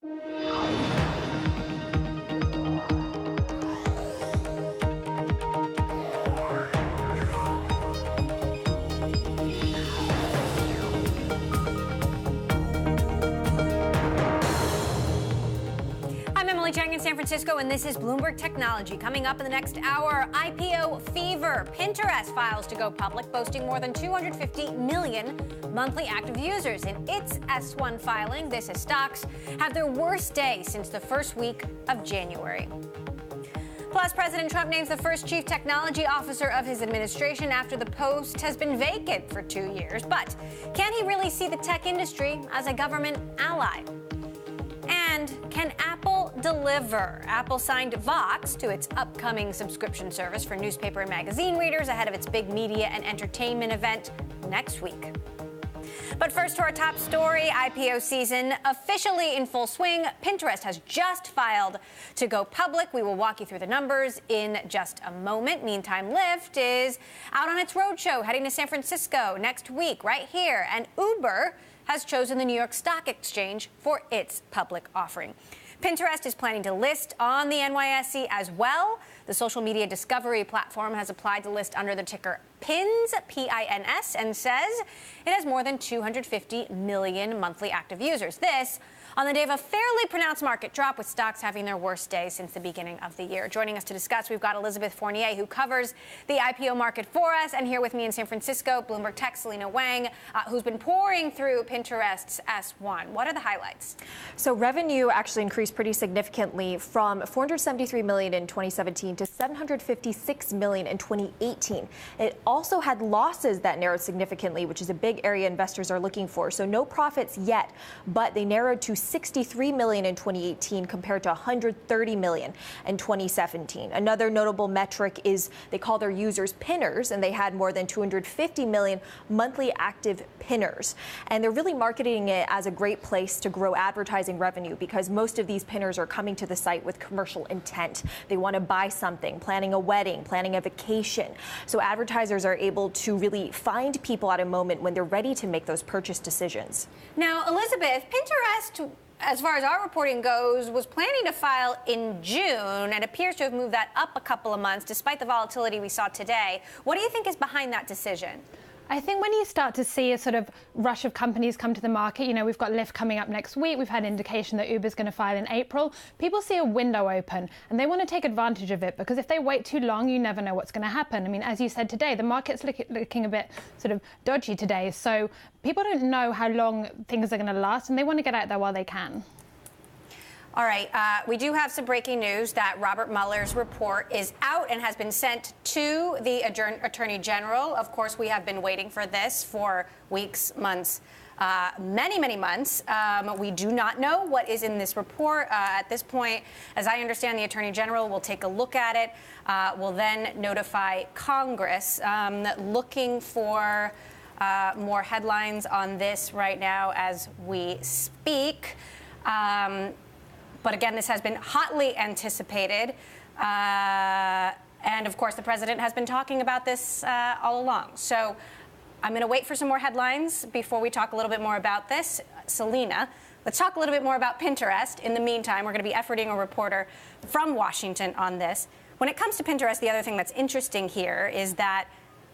In San Francisco, and this is Bloomberg Technology. Coming up in the next hour, IPO fever. Pinterest files to go public, boasting more than 250 million monthly active users. In its S1 filing, this as stocks have their worst day since the first week of January. Plus, President Trump names the first chief technology officer of his administration after the post has been vacant for 2 years. But can he really see the tech industry as a government ally? And can Apple deliver? Apple signed Vox to its upcoming subscription service for newspaper and magazine readers ahead of its big media and entertainment event next week. But first, to our top story, IPO season officially in full swing. Pinterest has just filed to go public. We will walk you through the numbers in just a moment. Meantime, Lyft is out on its roadshow, heading to San Francisco next week, right here. And Uber has chosen the New York Stock Exchange for its public offering. Pinterest is planning to list on the NYSE as well. The social media discovery platform has applied to list under the ticker PINS, P-I-N-S, and says it has more than 250 million monthly active users. This on the day of a fairly pronounced market drop, with stocks having their worst day since the beginning of the year. Joining us to discuss, we've got Elizabeth Fournier, who covers the IPO market for us, and here with me in San Francisco, Bloomberg Tech, Selena Wang, who's been pouring through Pinterest's S1. What are the highlights? So revenue actually increased pretty significantly from $473 million in 2017 to $756 million in 2018. It also had losses that narrowed significantly, which is a big area investors are looking for. So no profits yet, but they narrowed to $63 million in 2018 compared to $130 million in 2017. Another notable metric is they call their users pinners, and they had more than 250 million monthly active pinners. And they're really marketing it as a great place to grow advertising revenue, because most of these pinners are coming to the site with commercial intent. They want to buy something, planning a wedding, planning a vacation. So advertisers are able to really find people at a moment when they're ready to make those purchase decisions. Now, Elizabeth, Pinterest, as far as our reporting goes, was planning to file in June and appears to have moved that up a couple of months despite the volatility we saw today. What do you think is behind that decision? I think when you start to see a sort of rush of companies come to the market, you know, we've got Lyft coming up next week. We've had indication that Uber's going to file in April. People see a window open and they want to take advantage of it, because if they wait too long, you never know what's going to happen. I mean, as you said today, the market's looking a bit sort of dodgy today. So people don't know how long things are going to last, and they want to get out there while they can. All right, we do have some breaking news that Robert Mueller's report is out and has been sent to the Attorney General. Of course, we have been waiting for this for weeks, months, many months. We do not know what is in this report at this point. As I understand, the Attorney General will take a look at it, will then notify Congress, looking for more headlines on this right now as we speak. But again, this has been hotly anticipated. And of course, the president has been talking about this all along. So I'm going to wait for some more headlines before we talk a little bit more about this. Selena, let's talk a little bit more about Pinterest. In the meantime, we're going to be efforting a reporter from Washington on this. When it comes to Pinterest, the other thing that's interesting here is that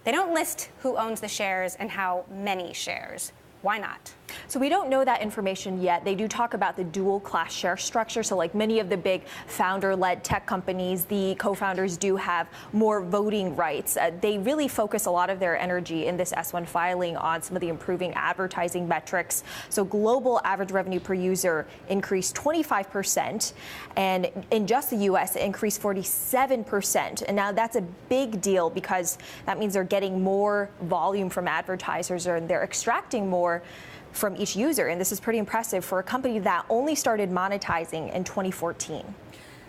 they don't list who owns the shares and how many shares. Why not? So we don't know that information yet. They do talk about the dual class share structure. So like many of the big founder-led tech companies, the co-founders do have more voting rights. They really focus a lot of their energy in this S1 filing on some of the improving advertising metrics. So global average revenue per user increased 25%. And in just the U.S., it increased 47%. And now that's a big deal, because that means they're getting more volume from advertisers, or they're extracting more from each user. And this is pretty impressive for a company that only started monetizing in 2014.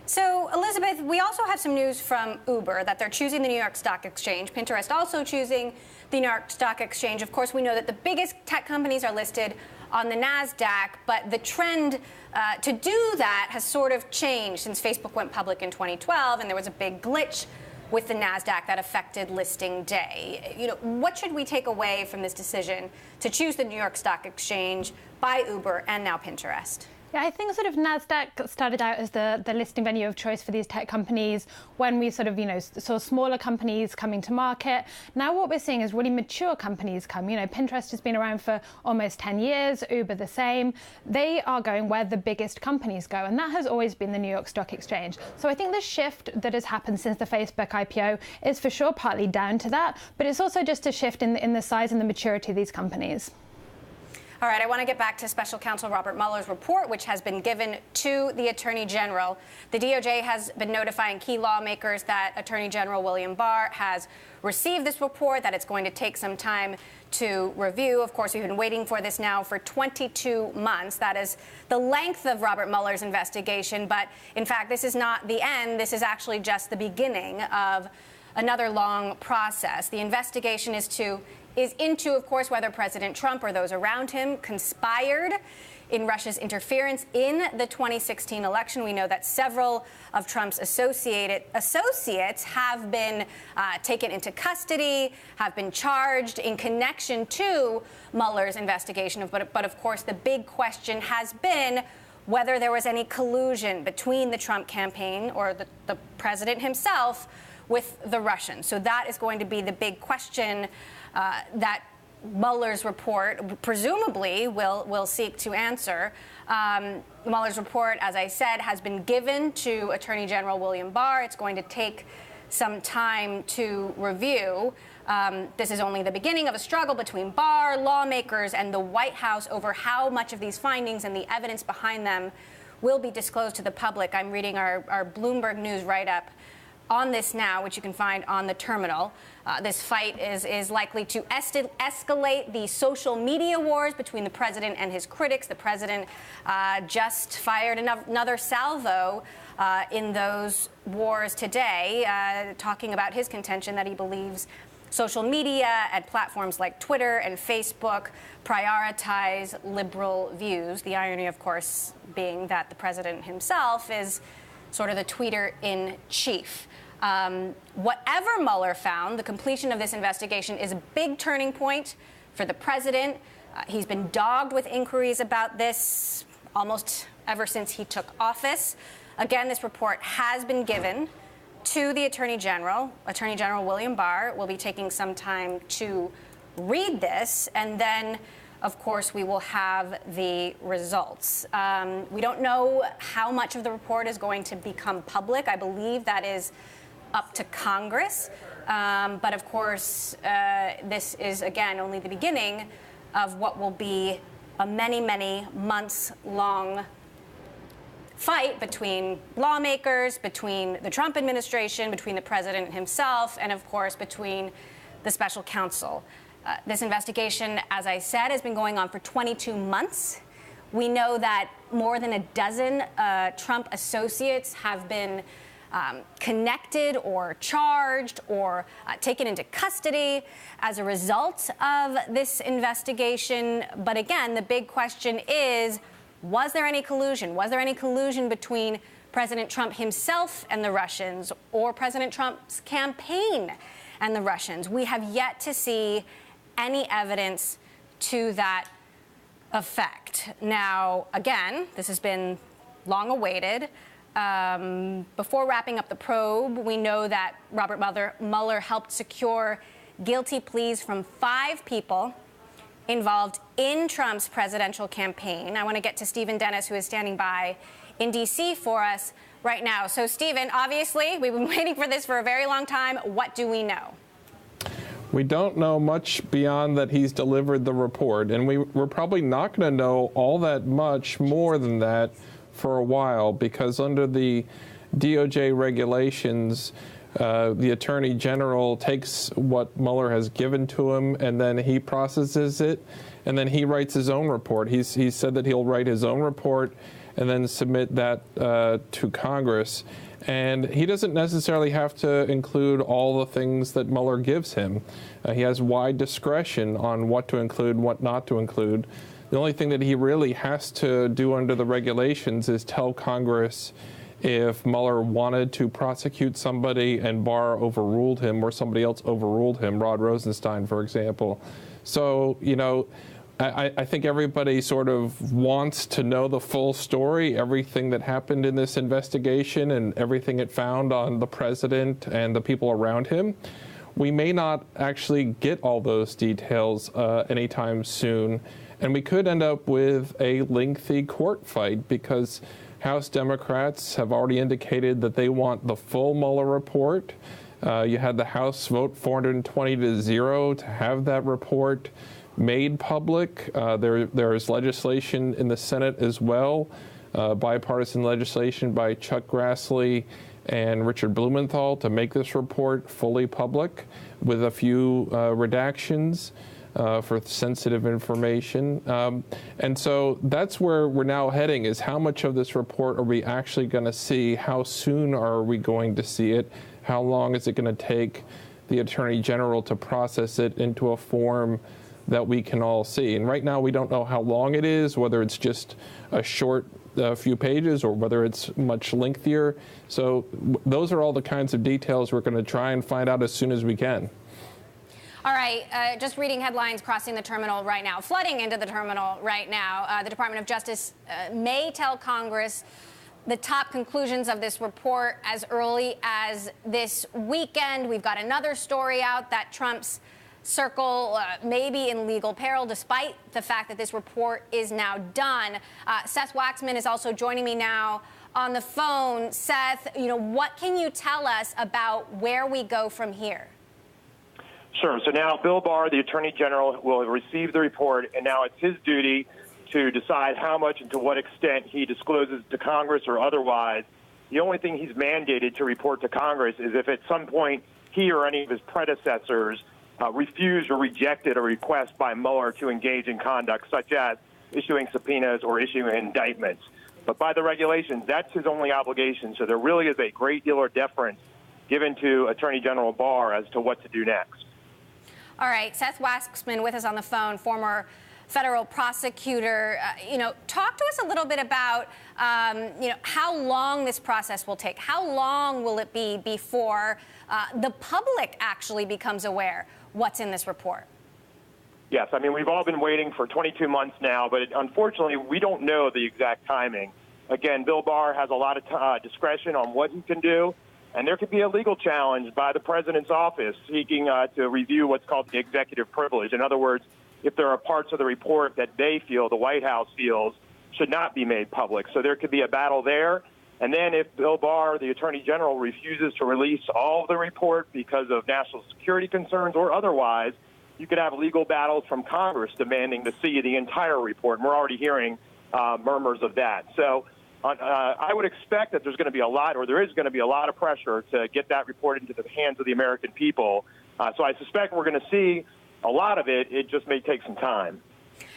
So, Elizabeth, we also have some news from Uber that they're choosing the New York Stock Exchange. Pinterest also choosing the New York Stock Exchange. Of course, we know that the biggest tech companies are listed on the NASDAQ, but the trend to do that has sort of changed since Facebook went public in 2012, and there was a big glitch with the NASDAQ that affected listing day. You know, what should we take away from this decision to choose the New York Stock Exchange by Uber and now Pinterest? Yeah, I think sort of NASDAQ started out as the listing venue of choice for these tech companies when we sort of, saw smaller companies coming to market. Now what we're seeing is really mature companies come. Pinterest has been around for almost 10 years, Uber the same. They are going where the biggest companies go, and that has always been the New York Stock Exchange. So I think the shift that has happened since the Facebook IPO is for sure partly down to that, but it's also just a shift in the size and the maturity of these companies. All right, I want to get back to Special Counsel Robert Mueller's report, which has been given to the Attorney General. The DOJ has been notifying key lawmakers that Attorney General William Barr has received this report, that it's going to take some time to review. Of course, we've been waiting for this now for 22 months. That is the length of Robert Mueller's investigation. But in fact, this is not the end. This is actually just the beginning of another long process. The investigation is into, of course, whether President Trump or those around him conspired in Russia's interference in the 2016 election. We know that several of Trump's associates have been taken into custody, have been charged in connection to Mueller's investigation. But of course, the big question has been whether there was any collusion between the Trump campaign or the president himself with the Russians. So that is going to be the big question that Mueller's report presumably will seek to answer. Mueller's report, as I said, has been given to Attorney General William Barr. It's going to take some time to review. This is only the beginning of a struggle between Barr, lawmakers, and the White House over how much of these findings and the evidence behind them will be disclosed to the public. I'm reading our Bloomberg News write-up on this now, which you can find on the terminal. This fight is likely to escalate the social media wars between the president and his critics. The president just fired another salvo in those wars today, talking about his contention that he believes social media and platforms like Twitter and Facebook prioritize liberal views. The irony, of course, being that the president himself is sort of the tweeter-in-chief. Whatever Mueller found, the completion of this investigation is a big turning point for the president. He's been dogged with inquiries about this almost ever since he took office. Again, this report has been given to the Attorney General. Attorney General William Barr will be taking some time to read this, and then, of course, we will have the results. We don't know how much of the report is going to become public. I believe that is up to Congress. But of course, this is, again, only the beginning of what will be a many, many months-long fight between lawmakers, between the Trump administration, between the president himself, and of course, between the special counsel. This investigation, as I said, has been going on for 22 months. We know that more than a dozen Trump associates have been connected or charged or taken into custody as a result of this investigation. But again, the big question is, was there any collusion? Was there any collusion between President Trump himself and the Russians, or President Trump's campaign and the Russians? We have yet to see any evidence to that effect. Now, again, this has been long awaited. Before wrapping up the probe, we know that Robert Mueller helped secure guilty pleas from 5 people involved in Trump's presidential campaign. I want to get to Stephen Dennis, who is standing by in D.C. for us right now. So, Stephen, obviously, we've been waiting for this for a very long time. What do we know? We don't know much beyond that he's delivered the report, and we're probably not going to know all that much more than that for a while, because under the DOJ regulations, the Attorney General takes what Mueller has given to him, and then he processes it, and then he writes his own report. He's said that he'll write his own report and then submit that to Congress. And he doesn't necessarily have to include all the things that Mueller gives him. He has wide discretion on what to include, what not to include. The only thing that he really has to do under the regulations is tell Congress if Mueller wanted to prosecute somebody and Barr overruled him, or somebody else overruled him, Rod Rosenstein, for example. So, I think everybody sort of wants to know the full story, everything that happened in this investigation and everything it found on the president and the people around him. We may not actually get all those details anytime soon, and we could end up with a lengthy court fight because House Democrats have already indicated that they want the full Mueller report. You had the House vote 420-0 to have that report made public. There is legislation in the Senate as well, bipartisan legislation by Chuck Grassley and Richard Blumenthal to make this report fully public with a few redactions for sensitive information. And so that's where we're now heading, is how much of this report are we actually going to see? How soon are we going to see it? How long is it going to take the Attorney General to process it into a form that we can all see? And right now we don't know how long it is, whether it's just a short few pages or whether it's much lengthier. So those are all the kinds of details we're going to try and find out as soon as we can. All right, just reading headlines crossing the terminal right now, flooding into the terminal right now. The Department of Justice may tell Congress the top conclusions of this report as early as this weekend. We've got another story out that Trump's circle may be in legal peril, despite the fact that this report is now done. Seth Waxman is also joining me now on the phone. Seth, what can you tell us about where we go from here? Sure. So now Bill Barr, the Attorney General, will receive the report, and now it's his duty to decide how much and to what extent he discloses to Congress or otherwise. The only thing he's mandated to report to Congress is if at some point he or any of his predecessors refused or rejected a request by Mueller to engage in conduct, such as issuing subpoenas or issuing indictments. But by the regulations, that's his only obligation. So there really is a great deal of deference given to Attorney General Barr as to what to do next. All right, Seth Waxman with us on the phone, former federal prosecutor. Talk to us a little bit about, how long this process will take. How long will it be before the public actually becomes aware what's in this report? Yes, I mean, we've all been waiting for 22 months now, but unfortunately, we don't know the exact timing. Again, Bill Barr has a lot of discretion on what he can do, and there could be a legal challenge by the president's office seeking to review what's called the executive privilege. In other words, if there are parts of the report that they feel, the White House feels, should not be made public. So there could be a battle there. And then if Bill Barr, the Attorney General, refuses to release all of the report because of national security concerns or otherwise, you could have legal battles from Congress demanding to see the entire report. And we're already hearing murmurs of that. So I would expect that there's going to be a lot, or there is going to be a lot of pressure to get that report into the hands of the American people. So I suspect we're going to see a lot of it. It just may take some time.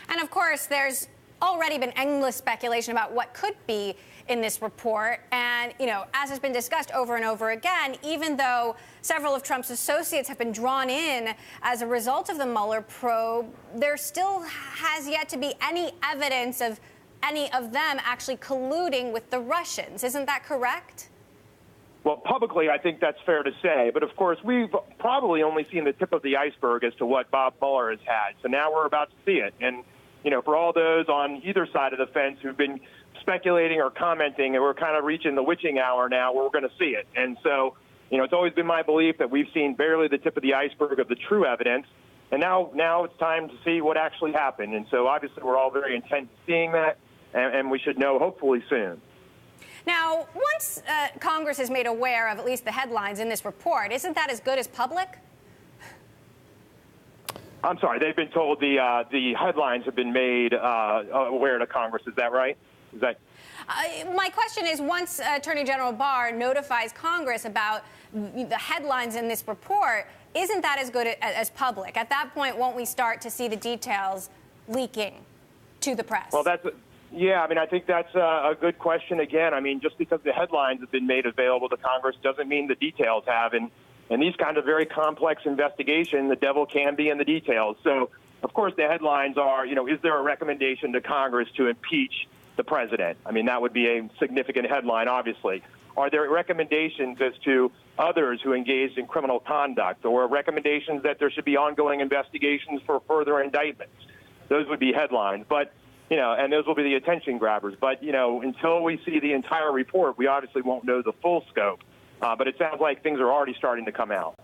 And of course, there's already been endless speculation about what could be in this report. And, as has been discussed over and over again, even though several of Trump's associates have been drawn in as a result of the Mueller probe, there still has yet to be any evidence of any of them actually colluding with the Russians. Isn't that correct? Well, publicly, I think that's fair to say. But, of course, we've probably only seen the tip of the iceberg as to what Bob Mueller has had. So now we're about to see it. And, for all those on either side of the fence who've been speculating or commenting, and we're kind of reaching the witching hour now where we're going to see it. And so, it's always been my belief that we've seen barely the tip of the iceberg of the true evidence. And now it's time to see what actually happened. And so, obviously, we're all very intent on seeing that, and we should know hopefully soon. Now, once Congress is made aware of at least the headlines in this report, isn't that as good as public? I'm sorry, they've been told the headlines have been made aware to Congress. Is that right? Is that? My question is, once Attorney General Barr notifies Congress about the headlines in this report, isn't that as good as public? At that point, won't we start to see the details leaking to the press? Well, yeah, I mean, I think that's a good question. Again, I mean, just because the headlines have been made available to Congress doesn't mean the details have. And these kind of very complex investigations, the devil can be in the details. So, of course, the headlines are, is there a recommendation to Congress to impeach the president? I mean, that would be a significant headline, obviously. Are there recommendations as to others who engaged in criminal conduct, or recommendations that there should be ongoing investigations for further indictments? those would be headlines. But, and those will be the attention grabbers. But, until we see the entire report, we obviously won't know the full scope. But it sounds like things are already starting to come out.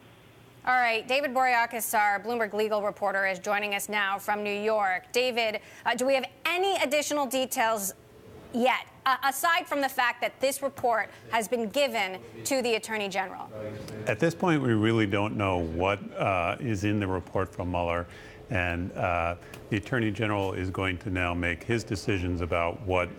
All right, David Boreakis, our Bloomberg legal reporter, is joining us now from New York. David, do we have any additional details yet, aside from the fact that this report has been given to the Attorney General? At this point, we really don't know what is in the report from Mueller. And the Attorney General is going to now make his decisions about what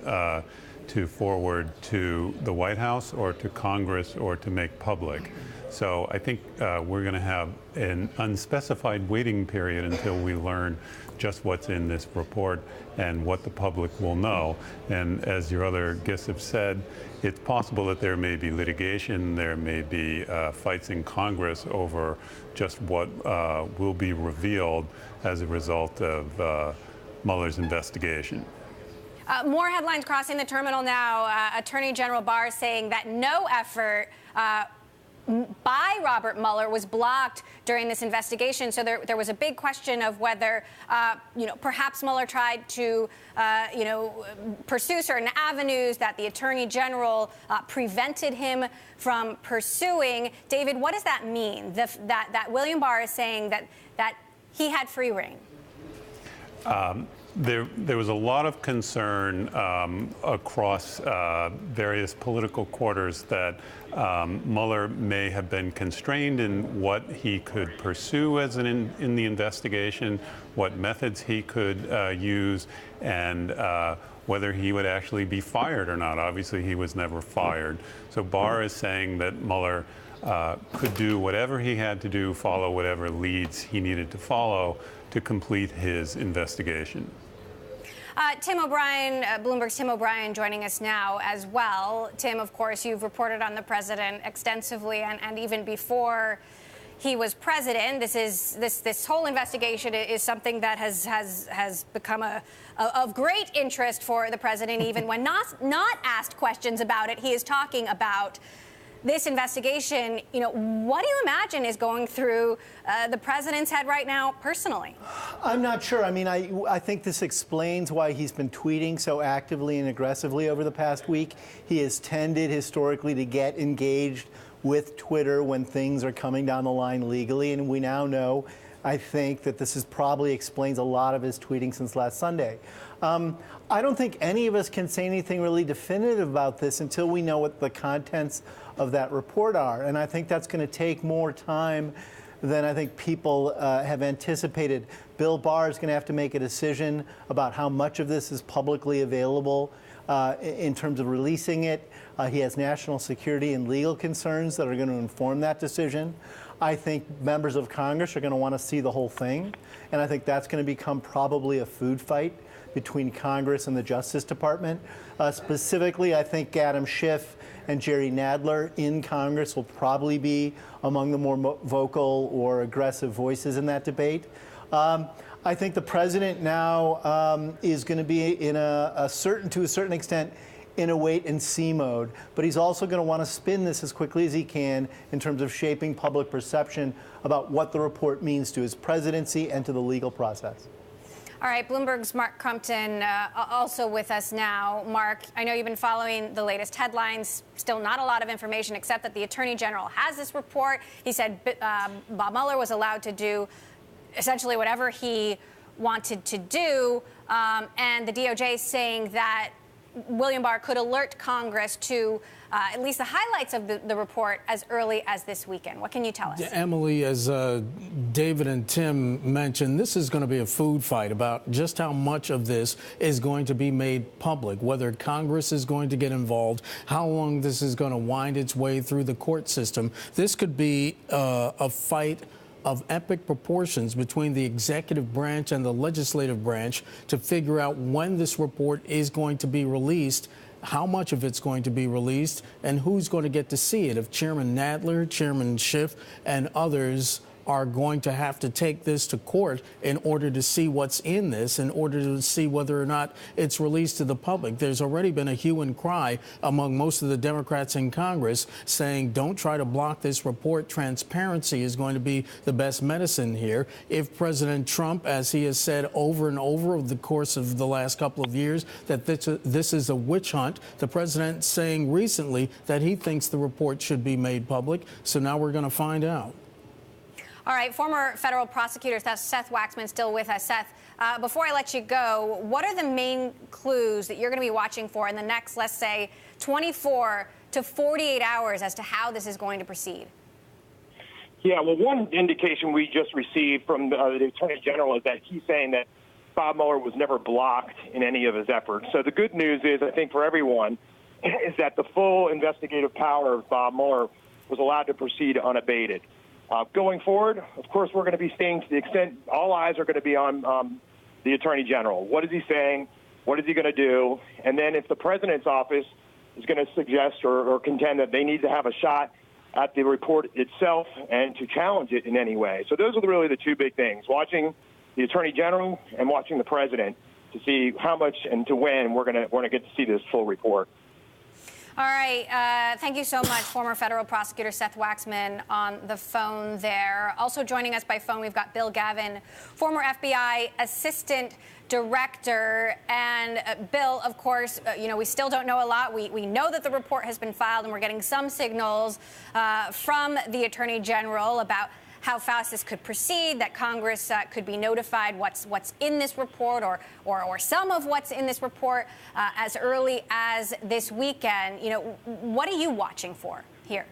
to forward to the White House or to Congress or to make public. So I think we're going to have an unspecified waiting period until we learn just what's in this report and what the public will know. And as your other guests have said, it's possible that there may be litigation, there may be fights in Congress over just what will be revealed as a result of Mueller's investigation. More headlines crossing the terminal now. Attorney General Barr saying that no effort by Robert Mueller was blocked during this investigation. So there was a big question of whether, perhaps Mueller tried to, pursue certain avenues that the Attorney General prevented him from pursuing. David, what does that mean? That William Barr is saying that he had free rein? There was a lot of concern across various political quarters that Mueller may have been constrained in what he could pursue as in the investigation, what methods he could use, and whether he would actually be fired or not. Obviously, he was never fired. So Barr is saying that Mueller could do whatever he had to do, follow whatever leads he needed to follow to complete his investigation. Tim O'Brien, Bloomberg's Tim O'Brien joining us now as well. Tim, of course, you've reported on the president extensively and even before he was president. This whole investigation is something that has become of great interest for the president, even when not asked questions about it. He is talking about this investigation. What do you imagine is going through the president's head right now personally? I'm not sure. I mean, I think this explains why he's been tweeting so actively and aggressively over the past week. He has tended historically to get engaged with Twitter when things are coming down the line legally, and we now know, I think, that this probably explains a lot of his tweeting since last Sunday. I don't think any of us can say anything really definitive about this until we know what the contents of that report are. And I think that's going to take more time than I think people have anticipated. Bill Barr is going to have to make a decision about how much of this is publicly available in terms of releasing it. He has national security and legal concerns that are going to inform that decision. I think members of Congress are going to want to see the whole thing. And I think that's going to become probably a food fight between Congress and the Justice Department. Specifically, I think Adam Schiff and Jerry Nadler in Congress will probably be among the more vocal or aggressive voices in that debate. I think the president now is going to be in to a certain extent, in a wait-and-see mode. But he's also going to want to spin this as quickly as he can in terms of shaping public perception about what the report means to his presidency and to the legal process. All right, Bloomberg's Mark Crumpton also with us now. Mark, I know you've been following the latest headlines. Still not a lot of information except that the Attorney General has this report. He said Bob Mueller was allowed to do essentially whatever he wanted to do. And the DOJ is saying that William Barr could alert Congress to at least the highlights of the report as early as this weekend. What can you tell us? Yeah, Emily, as David and Tim mentioned, this is going to be a food fight about just how much of this is going to be made public, whether Congress is going to get involved, how long this is going to wind its way through the court system. This could be a fight of epic proportions between the executive branch and the legislative branch to figure out when this report is going to be released, how much of it's going to be released, and who's going to get to see it. If Chairman Nadler, Chairman Schiff, and others are going to have to take this to court in order to see what's in this, in order to see whether or not it's released to the public. There's already been a hue and cry among most of the Democrats in Congress saying, don't try to block this report. Transparency is going to be the best medicine here. If President Trump, as he has said over and over the course of the last couple of years, that this is a witch hunt, the president saying recently that he thinks the report should be made public. So now we're going to find out. All right, former federal prosecutor Seth Waxman still with us. Seth, before I let you go, what are the main clues that you're going to be watching for in the next, let's say, 24 to 48 hours as to how this is going to proceed? Yeah, well, one indication we just received from the Attorney General is that he's saying that Bob Mueller was never blocked in any of his efforts. So the good news is, I think, for everyone, is that the full investigative power of Bob Mueller was allowed to proceed unabated. Going forward, of course, we're going to be staying to the extent all eyes are going to be on the Attorney General. What is he saying? What is he going to do? And then if the president's office is going to suggest or contend that they need to have a shot at the report itself and to challenge it in any way. So those are really the two big things, watching the Attorney General and watching the president to see how much and to when we're going to get to see this full report. All right. Thank you so much, former federal prosecutor Seth Waxman on the phone there. Also joining us by phone, we've got Bill Gavin, former FBI assistant director. And Bill, of course, we still don't know a lot. We know that the report has been filed, and we're getting some signals from the Attorney General about how fast this could proceed, that Congress could be notified what's in this report or some of what's in this report as early as this weekend. What are you watching for here?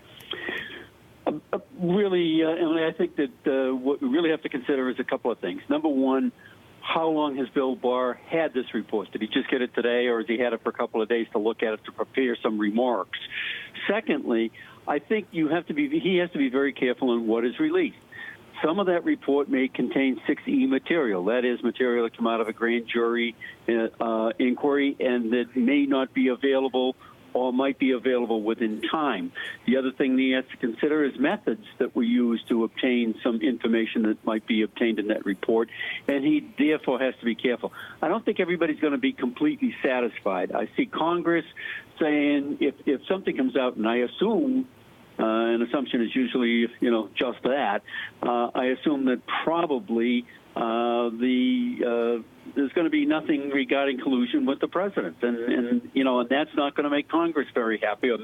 Really, Emily, I think that what we really have to consider is a couple of things. Number one, how long has Bill Barr had this report? Did he just get it today, or has he had it for a couple of days to look at it to prepare some remarks? Secondly, I think he has to be very careful on what is released. Some of that report may contain 6E material, that is, material that come out of a grand jury inquiry, and that may not be available or might be available within time. The other thing he has to consider is methods that were used to obtain some information that might be obtained in that report, and he therefore has to be careful. I don't think everybody's going to be completely satisfied. I see Congress saying if something comes out, and I assume an assumption is usually, just that. I assume that probably there's going to be nothing regarding collusion with the president, and that's not going to make Congress very happy, or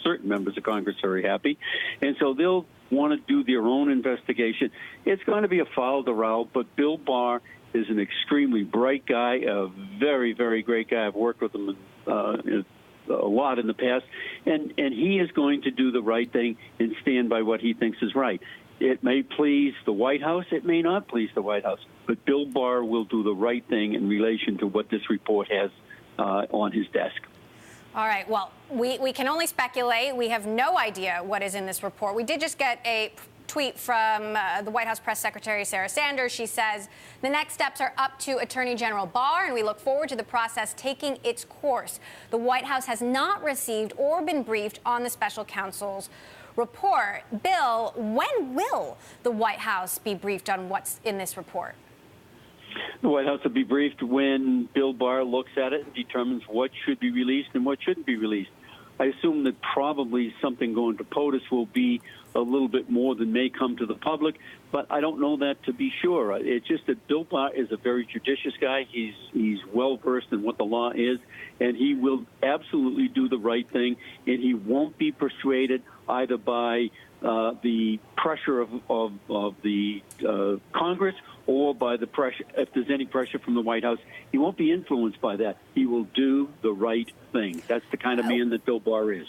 certain members of Congress very happy, and so they'll want to do their own investigation. It's going to be a foul to route, but Bill Barr is an extremely bright guy, a very, very great guy. I've worked with him a lot in the past, and he is going to do the right thing and stand by what he thinks is right. It may please the White House, it may not please the White House, but Bill Barr will do the right thing in relation to what this report has on his desk. All right. Well, we can only speculate. We have no idea what is in this report. We did just get a tweet from the White House press secretary, Sarah Sanders. She says the next steps are up to Attorney General Barr, and we look forward to the process taking its course. The White House has not received or been briefed on the special counsel's report. Bill, when will the White House be briefed on what's in this report? The White House will be briefed when Bill Barr looks at it and determines what should be released and what shouldn't be released. I assume that probably something going to POTUS will be a little bit more than may come to the public, but I don't know that to be sure. It's just that Bill Barr is a very judicious guy. He's well-versed in what the law is, and he will absolutely do the right thing, and he won't be persuaded either by the pressure of the Congress or by the pressure, if there's any pressure from the White House. He won't be influenced by that. He will do the right thing. That's the kind of man that Bill Barr is.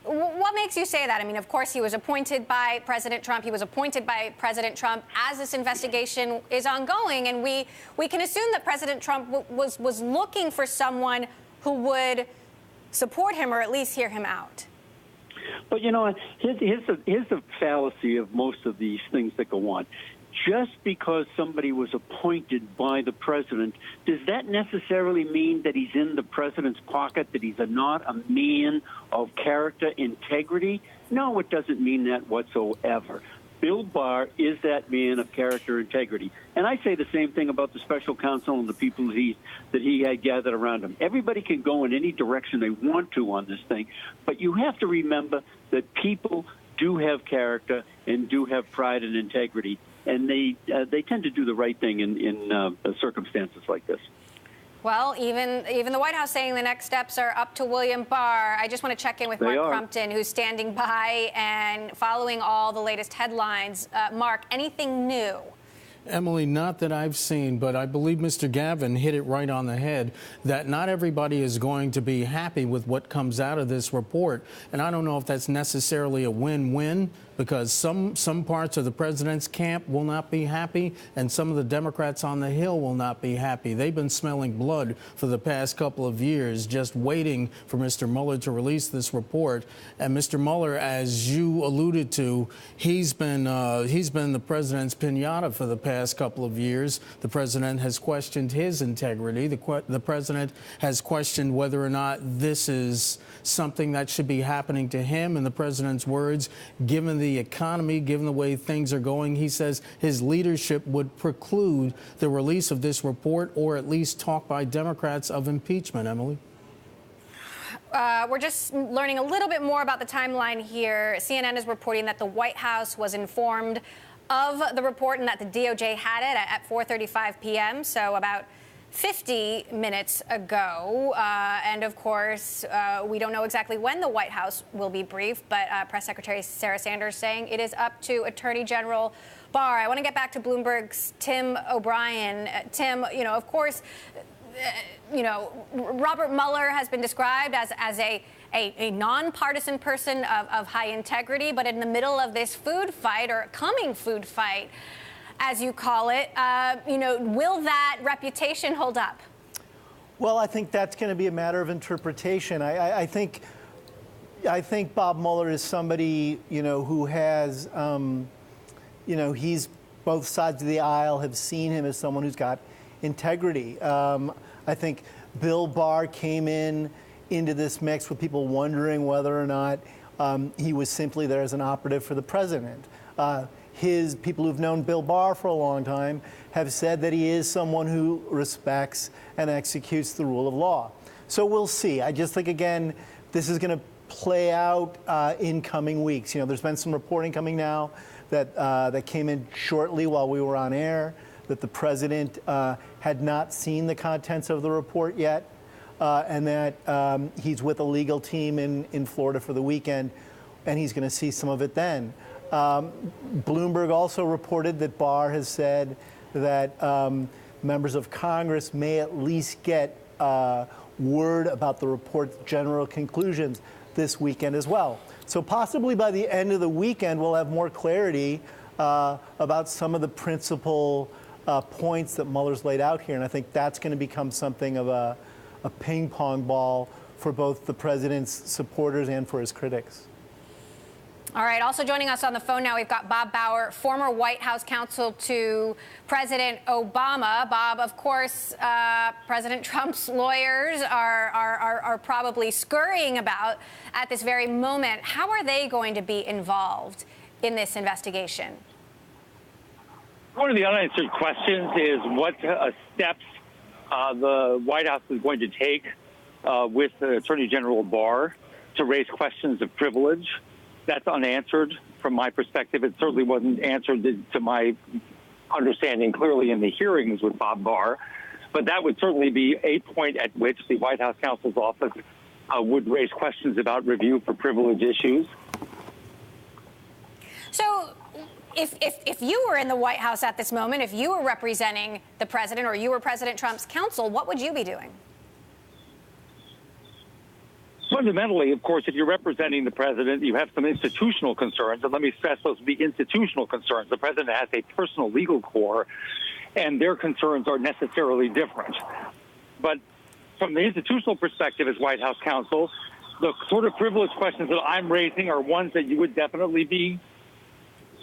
What makes you say that? I mean, of course, he was appointed by President Trump. He was appointed by President Trump as this investigation is ongoing. And we can assume that President Trump was looking for someone who would support him or at least hear him out. But, here's the fallacy of most of these things that go on. Just because somebody was appointed by the president, does that necessarily mean that he's in the president's pocket, that he's not a man of character, integrity? No, it doesn't mean that whatsoever. Bill Barr is that man of character and integrity. And I say the same thing about the special counsel and the people that he had gathered around him. Everybody can go in any direction they want to on this thing, but you have to remember that people do have character and do have pride and integrity, and they tend to do the right thing in circumstances like this. Well, even the White House saying the next steps are up to William Barr. I just want to check in with Mark Crumpton, who's standing by and following all the latest headlines. Mark, anything new? Emily, not that I've seen, but I believe Mr. Gavin hit it right on the head, that not everybody is going to be happy with what comes out of this report. And I don't know if that's necessarily a win-win, because some parts of the president's camp will not be happy, and some of the Democrats on the Hill will not be happy. They've been smelling blood for the past couple of years, just waiting for Mr. Mueller to release this report. And Mr. Mueller, as you alluded to, he's been the president's piñata for the past couple of years. The president has questioned his integrity. The president has questioned whether or not this is something that should be happening to him. In the president's words, given the economy, given the way things are going, he says his leadership would preclude the release of this report, or at least talk by Democrats of impeachment. Emily? We're just learning a little bit more about the timeline here. CNN is reporting that the White House was informed of the report and that the DOJ had it at 4:35 p.m., so about 50 minutes ago. And of course, we don't know exactly when the White House will be briefed, but Press Secretary Sarah Sanders saying it is up to Attorney General Barr. I want to get back to Bloomberg's Tim O'Brien. Tim, of course, Robert Mueller has been described as a nonpartisan person of high integrity, but in the middle of this food fight, or coming food fight, as you call it, will that reputation hold up? Well, I think that's going to be a matter of interpretation. I think Bob Mueller is somebody, who has, he's both sides of the aisle have seen him as someone who's got integrity. I think Bill Barr came into this mix with people wondering whether or not he was simply there as an operative for the president. His people who've known Bill Barr for a long time have said that he is someone who respects and executes the rule of law. So we'll see. I just think, again, this is going to play out in coming weeks. There's been some reporting coming now that came in shortly while we were on air, that the president had not seen the contents of the report yet, and that he's with a legal team in Florida for the weekend, and he's going to see some of it then. Bloomberg also reported that Barr has said that members of Congress may at least get word about the report's general conclusions this weekend as well. So possibly by the end of the weekend, we'll have more clarity about some of the principal points that Mueller's laid out here. And I think that's going to become something of a ping pong ball for both the president's supporters and for his critics. All right, also joining us on the phone now, we've got Bob Bauer, former White House counsel to President Obama. Bob, of course, President Trump's lawyers are probably scurrying about at this very moment. How are they going to be involved in this investigation? One of the unanswered questions is what steps the White House is going to take with Attorney General Barr to raise questions of privilege. That's unanswered from my perspective. It certainly wasn't answered to my understanding clearly in the hearings with Bob Barr. But that would certainly be a point at which the White House counsel's office would raise questions about review for privilege issues. So if you were in the White House at this moment, if you were representing the president or you were President Trump's counsel, what would you be doing? Fundamentally, of course, if you're representing the president, you have some institutional concerns. And let me stress those would be institutional concerns. The president has a personal legal core, and their concerns are necessarily different. But from the institutional perspective as White House counsel, the sort of privilege questions that I'm raising are ones that you would definitely be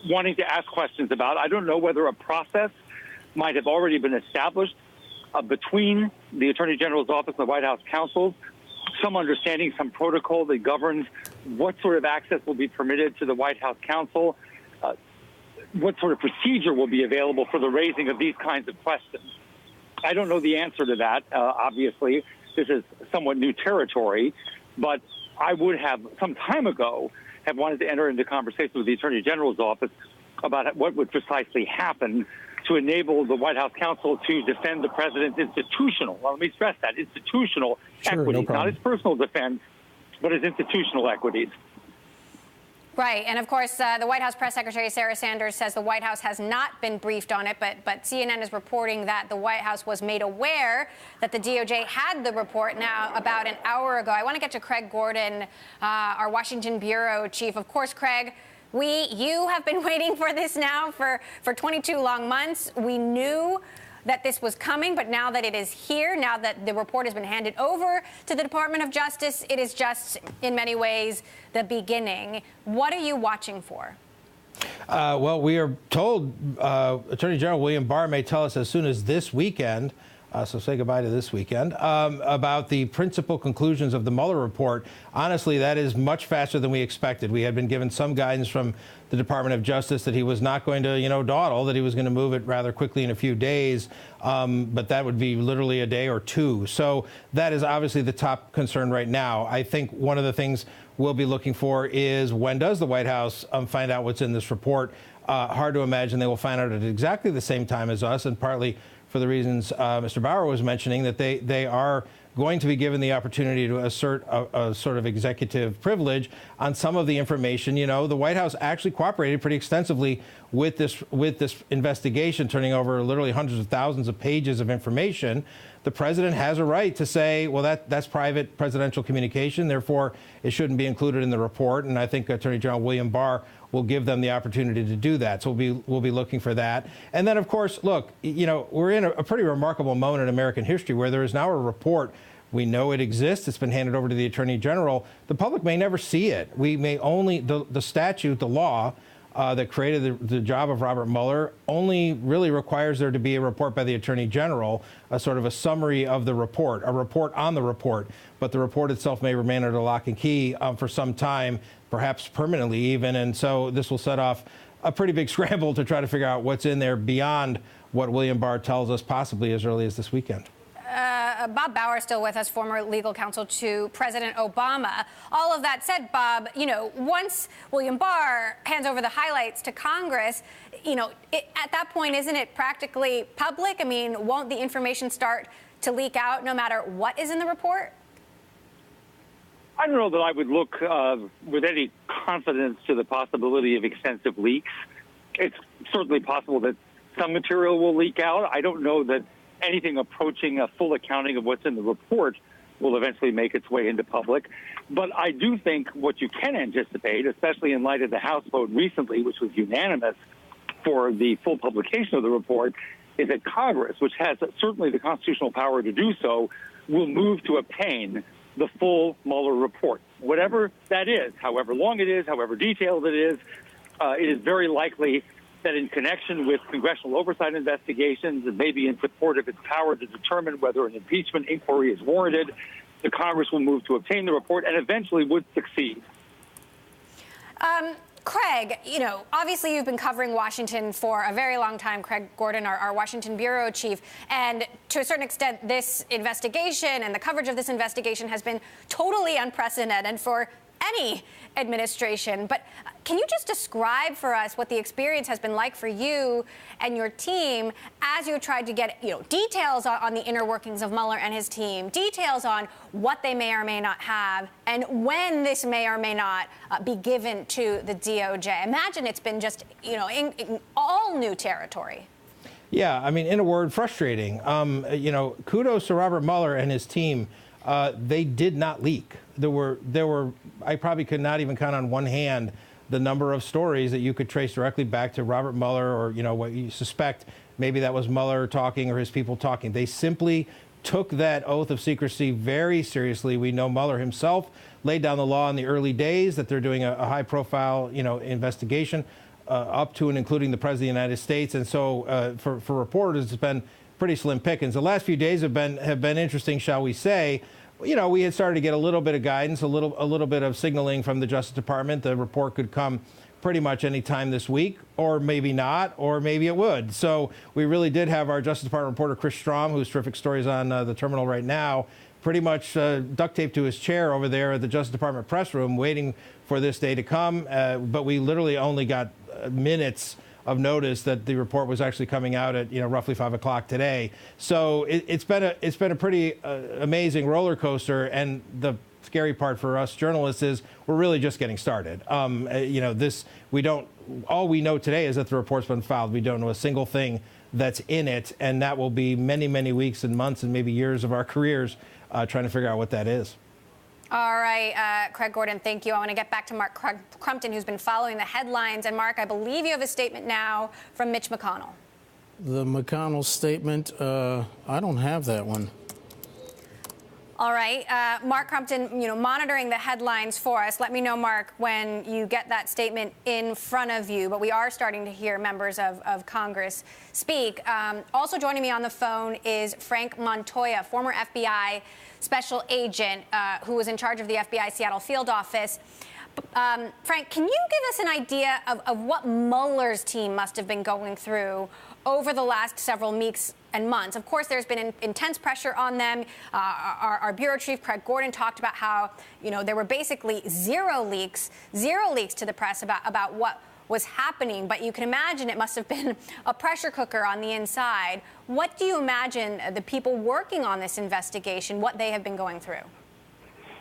wanting to ask questions about. I don't know whether a process might have already been established between the Attorney General's office and the White House counsel, some understanding, some protocol that governs what sort of access will be permitted to the White House counsel. what sort of procedure will be available for the raising of these kinds of questions. I don't know the answer to that. Obviously, this is somewhat new territory, but I would have some time ago have wanted to enter into conversation with the Attorney General's office about what would precisely happen to enable the White House counsel to defend the president's institutional, well, let me stress that, institutional equities, not his personal defense, but his institutional equities. Right. And of course, the White House press secretary, Sarah Sanders, says the White House has not been briefed on it. But CNN is reporting that the White House was made aware that the DOJ had the report now about an hour ago. I want to get to Craig Gordon, our Washington bureau chief. Of course, Craig, you have been waiting for this now for 22 long months. We knew that this was coming, but now that it is here, now that the report has been handed over to the Department of Justice, it is just, in many ways, the beginning. What are you watching for? Well, we are told Attorney General William Barr may tell us as soon as this weekend, so say goodbye to this weekend, about the principal conclusions of the Mueller report. Honestly, that is much faster than we expected. We had been given some guidance from the Department of Justice that he was not going to, dawdle, that he was going to move it rather quickly in a few days, but that would be literally a day or two. So that is obviously the top concern right now. I think one of the things we'll be looking for is when does the White House find out what's in this report? Hard to imagine they will find out at exactly the same time as us, and partly for the reasons Mr. Bauer was mentioning, that they are going to be given the opportunity to assert a sort of executive privilege on some of the information. The White House actually cooperated pretty extensively with this investigation, turning over literally hundreds of thousands of pages of information. The president has a right to say, well, that's private presidential communication, therefore it shouldn't be included in the report. And I think Attorney General William Barr will give them the opportunity to do that. So we'll be looking for that. And then, of course, look, we're in a pretty remarkable moment in American history where there is now a report. We know it exists. It's been handed over to the Attorney General. The public may never see it. We may only, the statute, the law that created the job of Robert Mueller only really requires there to be a report by the Attorney General, a sort of a summary of the report, a report on the report. But the report itself may remain under lock and key for some time, perhaps permanently even. And so this will set off a pretty big scramble to try to figure out what's in there beyond what William Barr tells us possibly as early as this weekend. Bob Bauer is still with us, former legal counsel to President Obama. All of that said, Bob, once William Barr hands over the highlights to Congress, at that point, isn't it practically public? I mean, won't the information start to leak out no matter what is in the report? I don't know that I would look with any confidence to the possibility of extensive leaks. It's certainly possible that some material will leak out. I don't know that anything approaching a full accounting of what's in the report will eventually make its way into public. But I do think what you can anticipate, especially in light of the House vote recently, which was unanimous for the full publication of the report, is that Congress, which has certainly the constitutional power to do so, will move to obtain the full Mueller report. Whatever that is, however long it is, however detailed it is very likely that in connection with congressional oversight investigations and maybe in support of its power to determine whether an impeachment inquiry is warranted, the Congress will move to obtain the report and eventually would succeed. Craig, obviously you've been covering Washington for a very long time, Craig Gordon, our Washington bureau chief, and to a certain extent, this investigation and the coverage of this investigation has been totally unprecedented for any administration. But can you just describe for us what the experience has been like for you and your team as you tried to get details on the inner workings of Mueller and his team, details on what they may or may not have, and when this may or may not be given to the DOJ? Imagine it's been just in all new territory. Yeah, I mean, in a word, frustrating. Kudos to Robert Mueller and his team. They did not leak. There were. I probably could not even count on one hand the number of stories that you could trace directly back to Robert Mueller, or what you suspect maybe that was Mueller talking or his people talking. They simply took that oath of secrecy very seriously. We know Mueller himself laid down the law in the early days that they're doing a high-profile, investigation up to and including the President of the United States, and so for reporters, it's been pretty slim pickings. The last few days have been interesting, shall we say. We had started to get a little bit of guidance, a little bit of signaling from the Justice Department. The report could come pretty much any time this week, or maybe not, or maybe it would. So we really did have our Justice Department reporter, Chris Strom, whose terrific stories on the terminal right now, pretty much duct taped to his chair over there at the Justice Department press room, waiting for this day to come. But we literally only got minutes of notice that the report was actually coming out at roughly 5 o'clock today. So it's been a pretty amazing roller coaster, and the scary part for us journalists is we're really just getting started. All we know today is that the report's been filed. We don't know a single thing that's in it, and that will be many, many weeks and months and maybe years of our careers trying to figure out what that is. All right, Craig Gordon, thank you. I want to get back to Mark Crumpton, who's been following the headlines. And Mark, I believe you have a statement now from Mitch McConnell. The McConnell statement, I don't have that one. All right, Mark Crumpton, monitoring the headlines for us. Let me know, Mark, when you get that statement in front of you. But we are starting to hear members of Congress speak. Also joining me on the phone is Frank Montoya, former FBI special agent who was in charge of the FBI Seattle field office. Frank, can you give us an idea of what Mueller's team must have been going through over the last several weeks and months? Of course, there's been intense pressure on them. Our bureau chief, Craig Gordon, talked about how, there were basically zero leaks to the press about what was happening. But you can imagine it must have been a pressure cooker on the inside. What do you imagine the people working on this investigation, what they have been going through?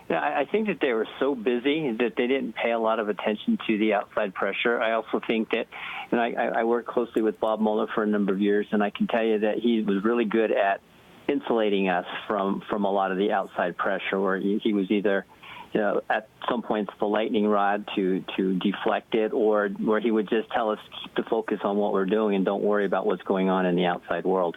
Yeah, I think that they were so busy that they didn't pay a lot of attention to the outside pressure. I also think that, and I worked closely with Bob Mueller for a number of years, and I can tell you that he was really good at insulating us from a lot of the outside pressure, where he was either, at some points the lightning rod to deflect it, or where he would just tell us to focus on what we're doing and don't worry about what's going on in the outside world.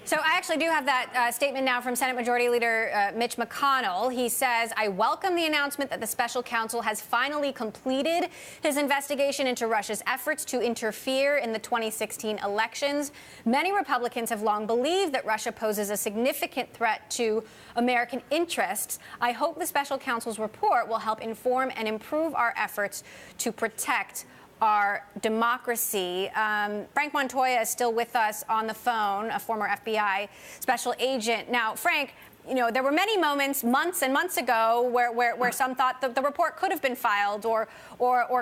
So I actually do have that statement now from Senate Majority Leader Mitch McConnell. He says, I welcome the announcement that the special counsel has finally completed his investigation into Russia's efforts to interfere in the 2016 elections. Many Republicans have long believed that Russia poses a significant threat to American interests. I hope the special counsel's report will help inform and improve our efforts to protect our democracy. Frank Montoya is still with us on the phone, a former FBI special agent. Now, Frank, there were many moments, months and months ago, where some thought that the report could have been filed or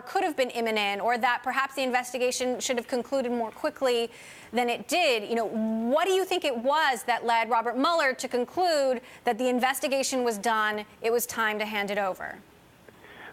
could have been imminent, or that perhaps the investigation should have concluded more quickly than it did. What do you think it was that led Robert Mueller to conclude that the investigation was done, it was time to hand it over?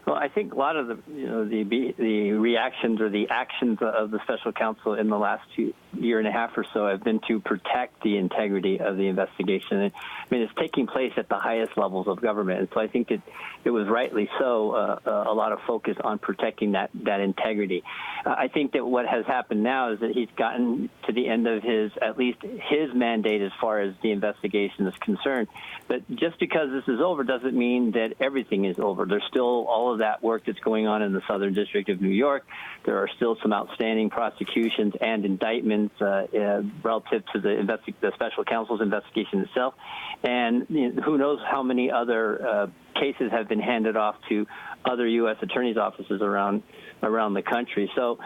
Well, I think a lot of the reactions or the actions of the special counsel in the last year and a half or so have been to protect the integrity of the investigation. And, it's taking place at the highest levels of government, and so I think it was rightly so a lot of focus on protecting that integrity. I think that what has happened now is that he's gotten to the end of at least his mandate as far as the investigation is concerned. But just because this is over doesn't mean that everything is over. There's still all of that work that's going on in the Southern District of New York. There are still some outstanding prosecutions and indictments relative to the special counsel's investigation itself. And who knows how many other cases have been handed off to other U.S. attorneys' offices around the country. So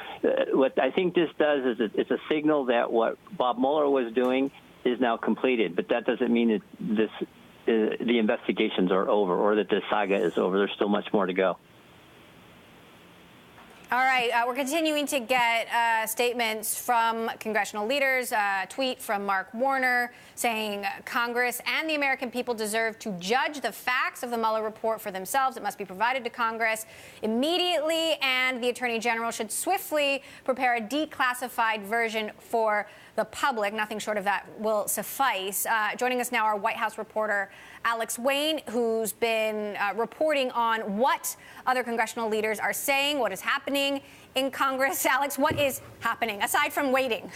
what I think this does is it's a signal that what Bob Mueller was doing is now completed. But that doesn't mean that the investigations are over or that this saga is over. There's still much more to go. All right, we're continuing to get statements from congressional leaders. A tweet from Mark Warner saying Congress and the American people deserve to judge the facts of the Mueller report for themselves. It must be provided to Congress immediately, and the Attorney General should swiftly prepare a declassified version for the public. Nothing short of that will suffice. Joining us now, our White House reporter Alex Wayne, who's been reporting on what other congressional leaders are saying, what is happening in Congress. Alex, what is happening, aside from waiting?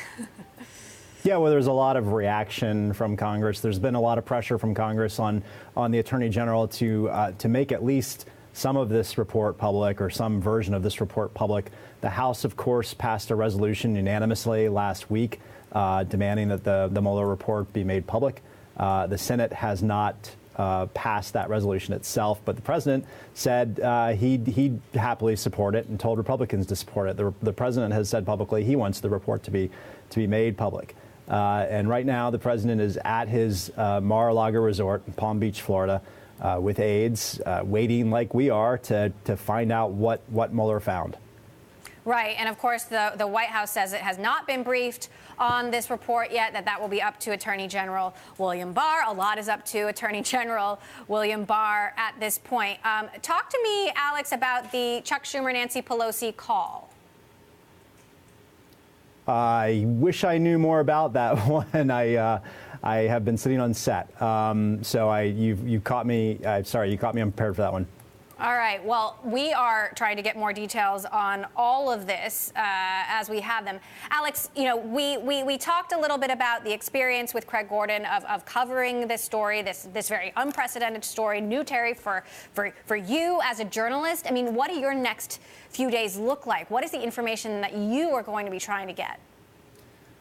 Yeah, well, there's a lot of reaction from Congress. There's been a lot of pressure from Congress on the Attorney General to make at least some of this report public, or some version of this report public. The House, of course, passed a resolution unanimously last week demanding that the Mueller report be made public. The Senate has not pass that resolution itself. But the president said he'd happily support it and told Republicans to support it. The president has said publicly he wants the report to be made public. And right now, the president is at his Mar-a-Lago resort in Palm Beach, Florida, with aides, waiting like we are to find out what Mueller found. Right. And of course, the White House says it has not been briefed on this report yet, that will be up to Attorney General William Barr. A lot is up to Attorney General William Barr at this point. Talk to me, Alex, about the Chuck Schumer-Nancy Pelosi call. I wish I knew more about that one. I have been sitting on set, so you caught me. Sorry, you caught me unprepared for that one. All right. Well, we are trying to get more details on all of this as we have them. Alex, you know, we talked a little bit about the experience with Craig Gordon of covering this story, this very unprecedented story, new Terry, for you as a journalist. I mean, what do your next few days look like? What is the information that you are going to be trying to get?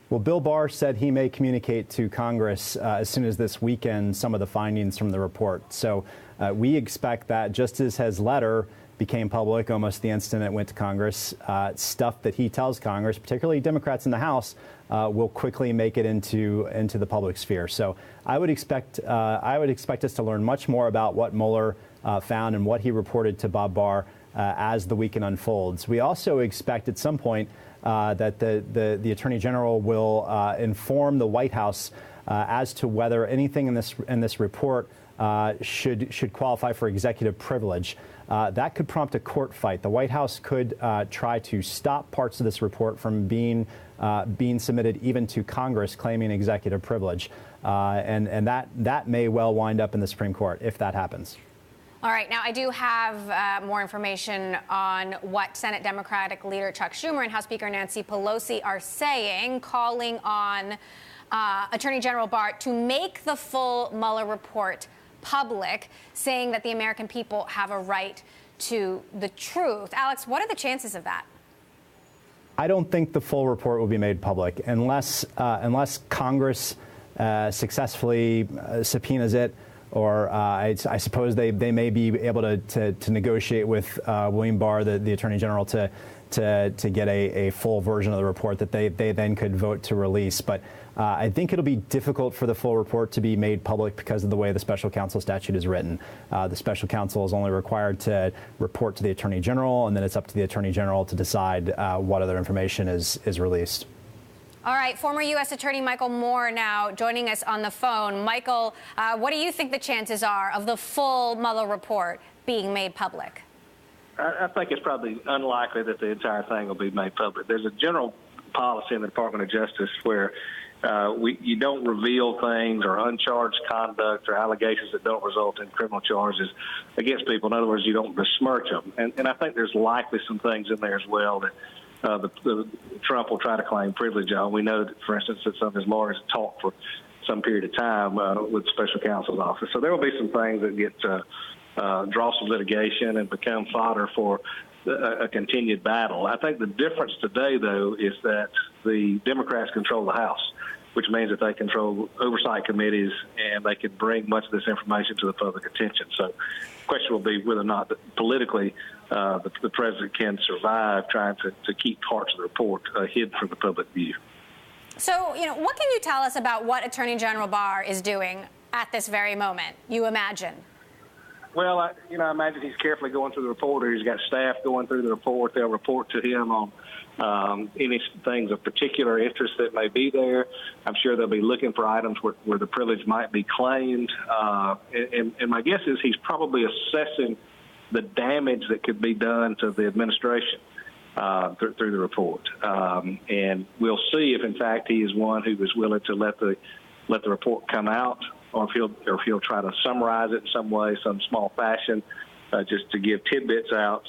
Well, Bill Barr said he may communicate to Congress as soon as this weekend some of the findings from the report. So we expect that, just as his letter became public almost the instant it went to Congress, stuff that he tells Congress, particularly Democrats in the House, will quickly make it into the public sphere. So I would expect us to learn much more about what Mueller found and what he reported to Bob Barr as the weekend unfolds. We also expect at some point that the Attorney General will inform the White House as to whether anything in this report should qualify for executive privilege. That could prompt a court fight. The White House could try to stop parts of this report from being submitted even to Congress, claiming executive privilege, and that may well wind up in the Supreme Court if that happens. All right. Now, I do have more information on what Senate Democratic leader Chuck Schumer and House Speaker Nancy Pelosi are saying, calling on Attorney General Barr to make the full Mueller report public, saying that the American people have a right to the truth. Alex, what are the chances of that? I don't think the full report will be made public unless Congress successfully subpoenas it. Or I suppose they may be able to negotiate with William Barr, the Attorney General, to get a full version of the report that they then could vote to release. But I think it'll be difficult for the full report to be made public because of the way the special counsel statute is written. The special counsel is only required to report to the Attorney General, and then it's up to the Attorney General to decide what other information is released. All right, former U.S. Attorney Michael Moore now joining us on the phone. Michael, what do you think the chances are of the full Mueller report being made public? I think it's probably unlikely that the entire thing will be made public. There's a general policy in the Department of Justice where you don't reveal things or uncharged conduct or allegations that don't result in criminal charges against people. In other words, you don't besmirch them. And I think there's likely some things in there as well that Trump will try to claim privilege on. We know that, for instance, that some of his lawyers talked for some period of time with the special counsel's office. So there will be some things that get draw some litigation and become fodder for a continued battle. I think the difference today, though, is that the Democrats control the House, which means that they control oversight committees and they can bring much of this information to the public attention. So the question will be whether or not politically the president can survive trying to keep parts of the report hid from the public view. So, what can you tell us about what Attorney General Barr is doing at this very moment, you imagine? Well, I imagine he's carefully going through the report, or he's got staff going through the report. They'll report to him on any things of particular interest that may be there. I'm sure they'll be looking for items where the privilege might be claimed. And my guess is he's probably assessing the damage that could be done to the administration through the report. And we'll see if, in fact, he is one who is willing to let the report come out, or if he'll try to summarize it in some way, some small fashion, just to give tidbits out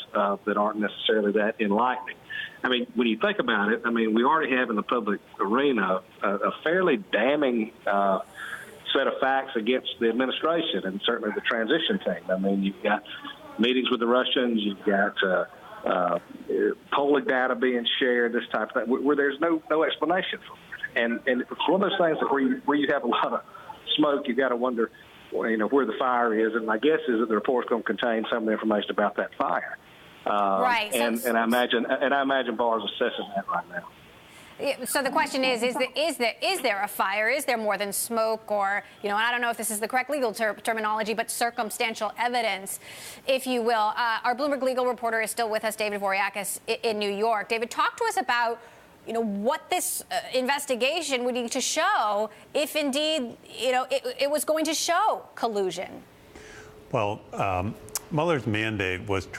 that aren't necessarily that enlightening. I mean, when you think about it, we already have in the public arena a fairly damning set of facts against the administration and certainly the transition team. You've got meetings with the Russians, you've got polling data being shared, this type of thing, where there's no explanation for it. And it's one of those things that where you have a lot of smoke, you've got to wonder, where the fire is, and my guess is that the report's going to contain some of the information about that fire. Right. And I imagine Barr's assessing that right now. So the question is there a fire? Is there more than smoke, or, and I don't know if this is the correct legal terminology, but circumstantial evidence, if you will. Our Bloomberg legal reporter is still with us, David Voriakis, in New York. David, talk to us about, what this investigation would need to show if indeed, it was going to show collusion. Well, Mueller's mandate was to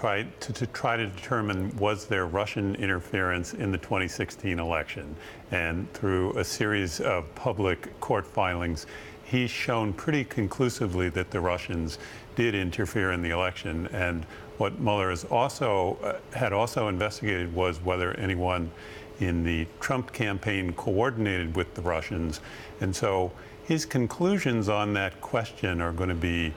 try to determine, was there Russian interference in the 2016 election? And through a series of public court filings, he's shown pretty conclusively that the Russians did interfere in the election. And what Mueller has had also investigated was whether anyone in the Trump campaign coordinated with the Russians. And so his conclusions on that question are going to be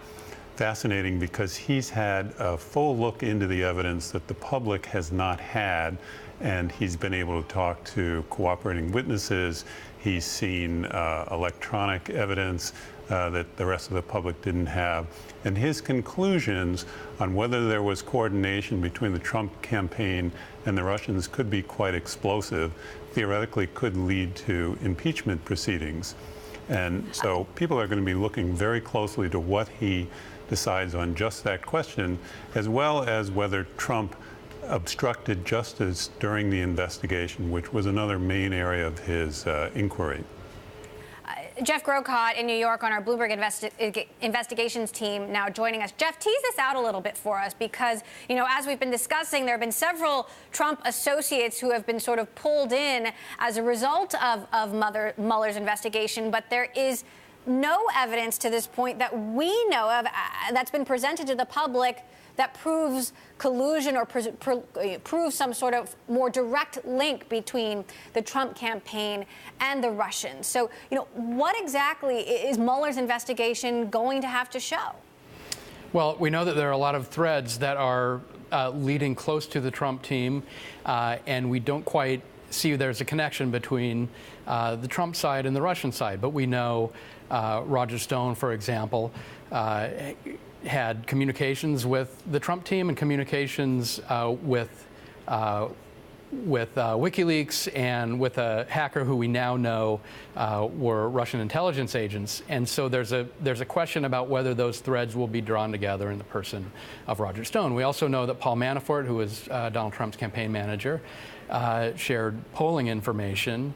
fascinating, because he's had a full look into the evidence that the public has not had, and he's been able to talk to cooperating witnesses. He's seen electronic evidence that the rest of the public didn't have. And his conclusions on whether there was coordination between the Trump campaign and the Russians could be quite explosive, theoretically could lead to impeachment proceedings. And so people are going to be looking very closely to what he decides on just that question, as well as whether Trump obstructed justice during the investigation, which was another main area of his inquiry. Jeff Grocott in New York on our Bloomberg investigations team now joining us. Jeff, tease this out a little bit for us, because, as we've been discussing, there have been several Trump associates who have been sort of pulled in as a result of Mueller's investigation, but there is no evidence to this point that we know of that's been presented to the public that proves collusion or proves some sort of more direct link between the Trump campaign and the Russians. So, what exactly is Mueller's investigation going to have to show? Well, we know that there are a lot of threads that are leading close to the Trump team, and we don't quite see there's a connection between the Trump side and the Russian side. But we know Roger Stone, for example, had communications with the Trump team and communications with WikiLeaks and with a hacker who we now know were Russian intelligence agents. And so there's a question about whether those threads will be drawn together in the person of Roger Stone. We also know that Paul Manafort, who was Donald Trump's campaign manager, shared polling information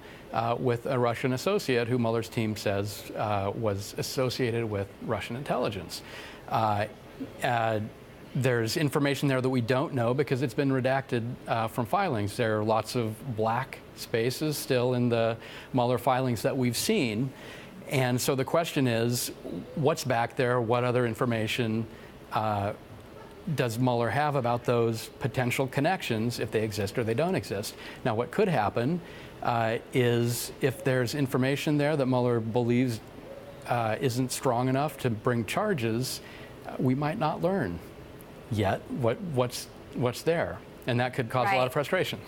with a Russian associate who Mueller's team says was associated with Russian intelligence. There's information there that we don't know because it's been redacted from filings. There are lots of black spaces still in the Mueller filings that we've seen. And so the question is, what's back there? What other information does Mueller have about those potential connections, if they exist or they don't exist? Now, what could happen is if there's information there that Mueller believes isn't strong enough to bring charges, we might not learn yet what's there, and that could cause a lot of frustration.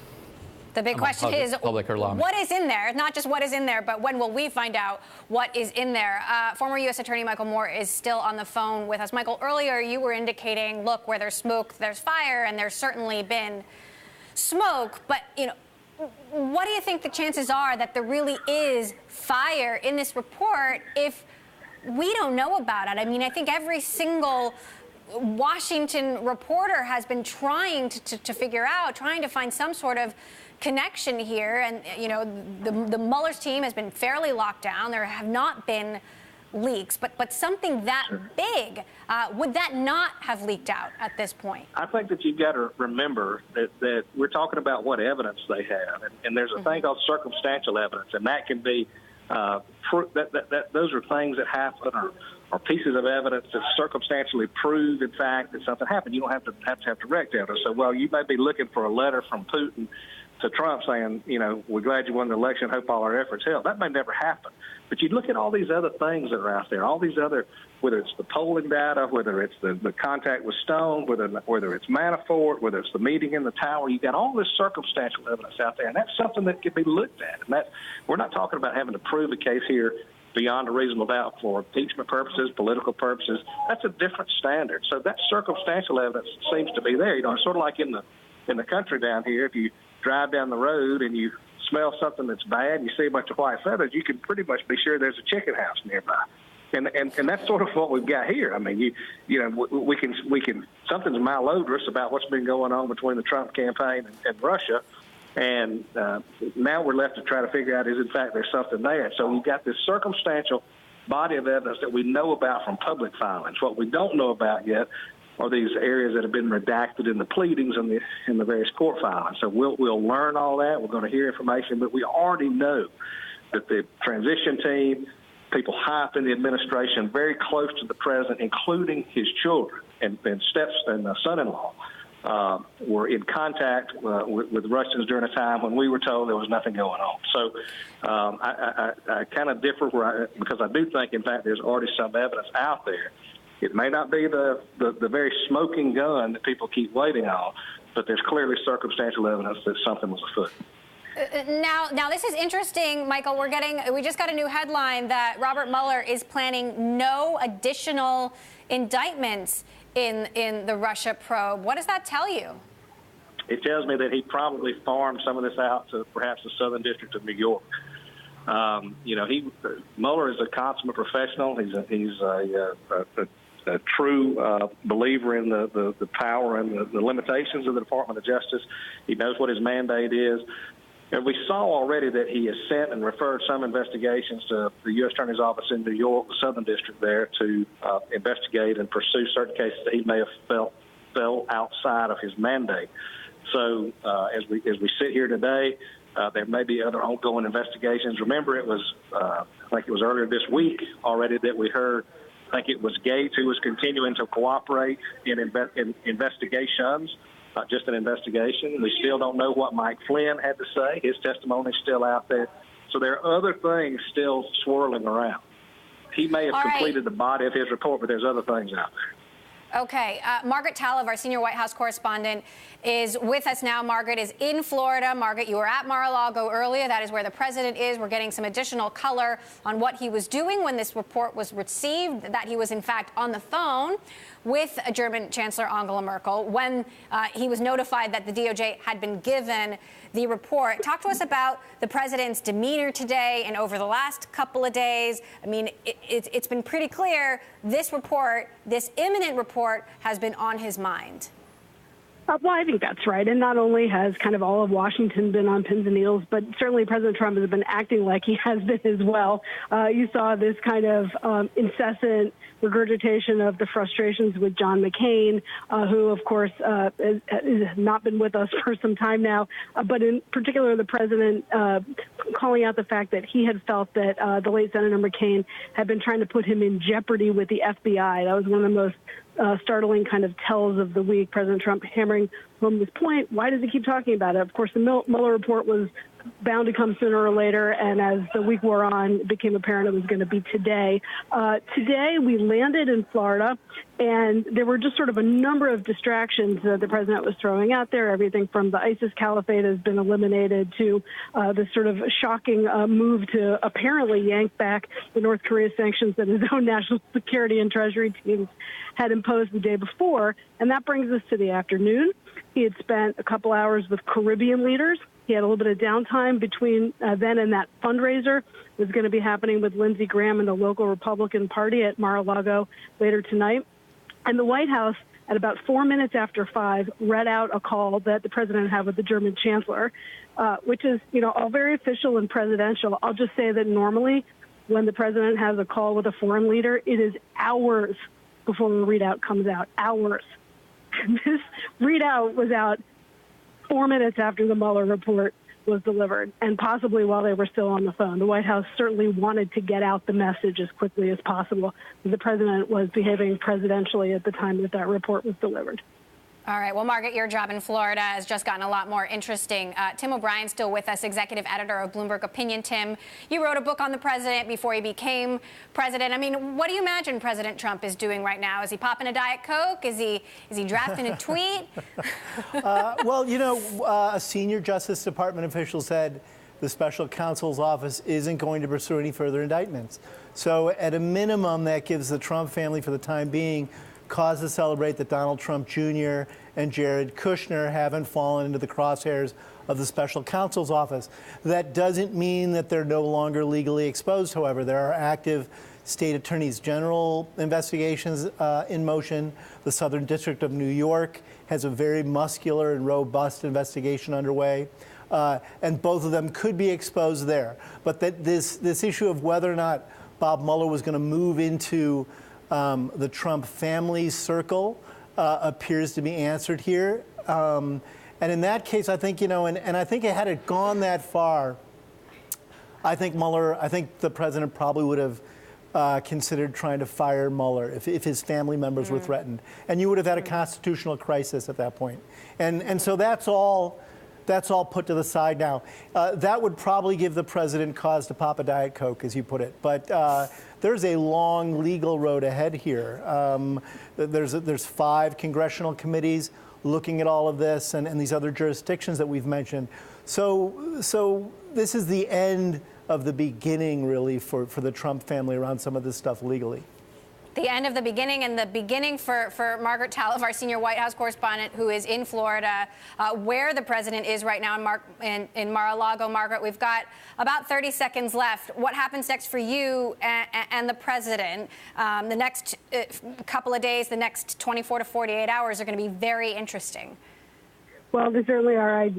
The big question is, what is in there? Not just what is in there, but when will we find out what is in there? Former U.S. Attorney Michael Moore is still on the phone with us. Michael, earlier you were indicating, look, where there's smoke, there's fire, and there's certainly been smoke. But, what do you think the chances are that there really is fire in this report if we don't know about it? I mean, I think every single Washington reporter has been trying to figure out, trying to find some sort of connection here. And, the Mueller's team has been fairly locked down. There have not been leaks, but something that big, would that not have leaked out at this point? I think that you've got to remember that we're talking about what evidence they have. And there's a thing called circumstantial evidence, and that can be those are things that happen or pieces of evidence that circumstantially prove, in fact, that something happened. You don't have to direct evidence. So, well, you may be looking for a letter from Putin to Trump saying, we're glad you won the election, hope all our efforts help. That may never happen. But you look at all these other things that are out there, all these other, whether it's the polling data, whether it's the contact with Stone, whether it's Manafort, whether it's the meeting in the tower, you've got all this circumstantial evidence out there, and that's something that can be looked at. And we're not talking about having to prove a case here beyond a reasonable doubt for impeachment purposes, political purposes, that's a different standard. So that circumstantial evidence seems to be there. It's sort of like in the country down here, if you drive down the road and you smell something that's bad, you see a bunch of white feathers, you can pretty much be sure there's a chicken house nearby. And that's sort of what we've got here. I mean, we can something's malodorous about what's been going on between the Trump campaign and Russia. And now we're left to try to figure out is, in fact, there's something there. So we've got this circumstantial body of evidence that we know about from public filings. What we don't know about yet are these areas that have been redacted in the pleadings and in the various court filings. So we'll learn all that. We're going to hear information. But we already know that the transition team, people high up in the administration, very close to the president, including his children and son-in-law, were in contact with Russians during a time when we were told there was nothing going on. So I kind of differ because I do think, in fact, there's already some evidence out there. It may not be the very smoking gun that people keep waiting on, but there's clearly circumstantial evidence that something was afoot. Now this is interesting, Michael. We just got a new headline that Robert Mueller is planning no additional indictments in the Russia probe. What does that tell you? It tells me that he probably farmed some of this out to perhaps the Southern District of New York. Mueller is a consummate professional. He's a true believer in the power and the limitations of the Department of Justice. He knows what his mandate is. And we saw already that he has sent and referred some investigations to the U.S. Attorney's Office in New York, the Southern District there, to investigate and pursue certain cases that he may have fell outside of his mandate. So as we sit here today, there may be other ongoing investigations. Remember, it was I think it was earlier this week already that we heard. I think it was Gates who was continuing to cooperate in investigations. Not just an investigation. We still don't know what Mike Flynn had to say. His testimony is still out there. So there are other things still swirling around. He may have completed the body of his report, but there's other things out there. Okay. Margaret Talev, our senior White House correspondent, is with us now. Margaret is in Florida. Margaret, you were at Mar-a-Lago earlier. That is where the president is. We're getting some additional color on what he was doing when this report was received, that he was, in fact, on the phone with German Chancellor Angela Merkel when he was notified that the DOJ had been given the report. Talk to us about the president's demeanor today and over the last couple of days. I mean, it's been pretty clear this report, this imminent report, has been on his mind. Well, I think that's right. And not only has kind of all of Washington been on pins and needles, but certainly President Trump has been acting like he has been as well. You saw this kind of incessant regurgitation of the frustrations with John McCain, who, of course, has not been with us for some time now. But in particular, the president calling out the fact that he had felt that the late Senator McCain had been trying to put him in jeopardy with the FBI. That was one of the most startling kind of tells of the week. President Trump hammering home this point. Why does he keep talking about it? Of course, the Mueller report was bound to come sooner or later, and as the week wore on, it became apparent it was going to be today. Today, we landed in Florida, and there were just sort of a number of distractions that the president was throwing out there. Everything from the ISIS caliphate has been eliminated to this sort of shocking move to apparently yank back the North Korea sanctions that his own national security and treasury teams had imposed the day before. And that brings us to the afternoon. He had spent a couple hours with Caribbean leaders. He had a little bit of downtime between then and that fundraiser was going to be happening with Lindsey Graham and the local Republican Party at Mar-a-Lago later tonight. And the White House, at about 4 minutes after 5, read out a call that the president had with the German chancellor, which is, all very official and presidential. I'll just say that normally when the president has a call with a foreign leader, it is hours before the readout comes out. Hours. This readout was out 4 minutes after the Mueller report was delivered, and possibly while they were still on the phone. The White House certainly wanted to get out the message as quickly as possible. The president was behaving presidentially at the time that report was delivered. All right. Well, Margaret, your job in Florida has just gotten a lot more interesting. Tim O'Brien's still with us, executive editor of Bloomberg Opinion. Tim, you wrote a book on the president before he became president. I mean, what do you imagine President Trump is doing right now? Is he popping a Diet Coke? Is he drafting a tweet? Well, a senior Justice Department official said the special counsel's office isn't going to pursue any further indictments. So at a minimum, that gives the Trump family, for the time being, cause to celebrate that Donald Trump Jr. and Jared Kushner haven't fallen into the crosshairs of the special counsel's office. That doesn't mean that they're no longer legally exposed, however. There are active state attorneys general investigations in motion. The Southern District of New York has a very muscular and robust investigation underway. And both of them could be exposed there. But that this issue of whether or not Bob Mueller was going to move into the Trump family circle appears to be answered here. And in that case, I think, and I think had it gone that far, I think the president probably would have considered trying to fire Mueller if his family members were threatened. And you would have had a constitutional crisis at that point. And so that's all put to the side now. That would probably give the president cause to pop a Diet Coke, as you put it. But there's a long legal road ahead here. There's 5 congressional committees looking at all of this and these other jurisdictions that we've mentioned. So this is the end of the beginning, really, for the Trump family around some of this stuff legally. The end of the beginning, and the beginning for Margaret Talev, our senior White House correspondent, who is in Florida, where the president is right now in Mar-a-Lago. Margaret, we've got about 30 seconds left. What happens next for you and the president? The next couple of days, the next 24 to 48 hours are going to be very interesting. Well, they certainly are. I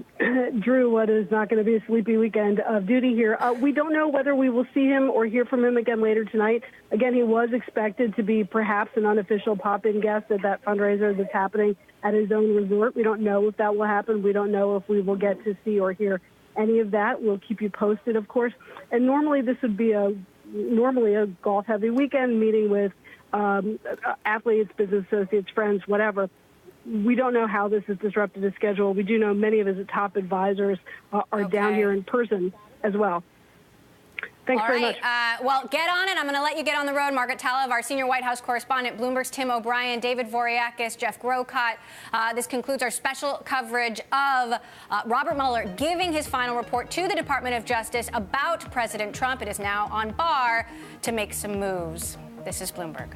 drew what is not going to be a sleepy weekend of duty here. We don't know whether we will see him or hear from him again later tonight. Again, he was expected to be perhaps an unofficial pop-in guest at that fundraiser that's happening at his own resort. We don't know if that will happen. We don't know if we will get to see or hear any of that. We'll keep you posted, of course. And normally this would be a golf-heavy weekend, meeting with athletes, business associates, friends, whatever. We don't know how this has disrupted his schedule. We do know many of his top advisors are down here in person as well. Thanks very much. Well, get on it. I'm going to let you get on the road. Margaret Talev, our senior White House correspondent, Bloomberg's Tim O'Brien, David Voriakis, Jeff Grocott. This concludes our special coverage of Robert Mueller giving his final report to the Department of Justice about President Trump. It is now on Barr to make some moves. This is Bloomberg.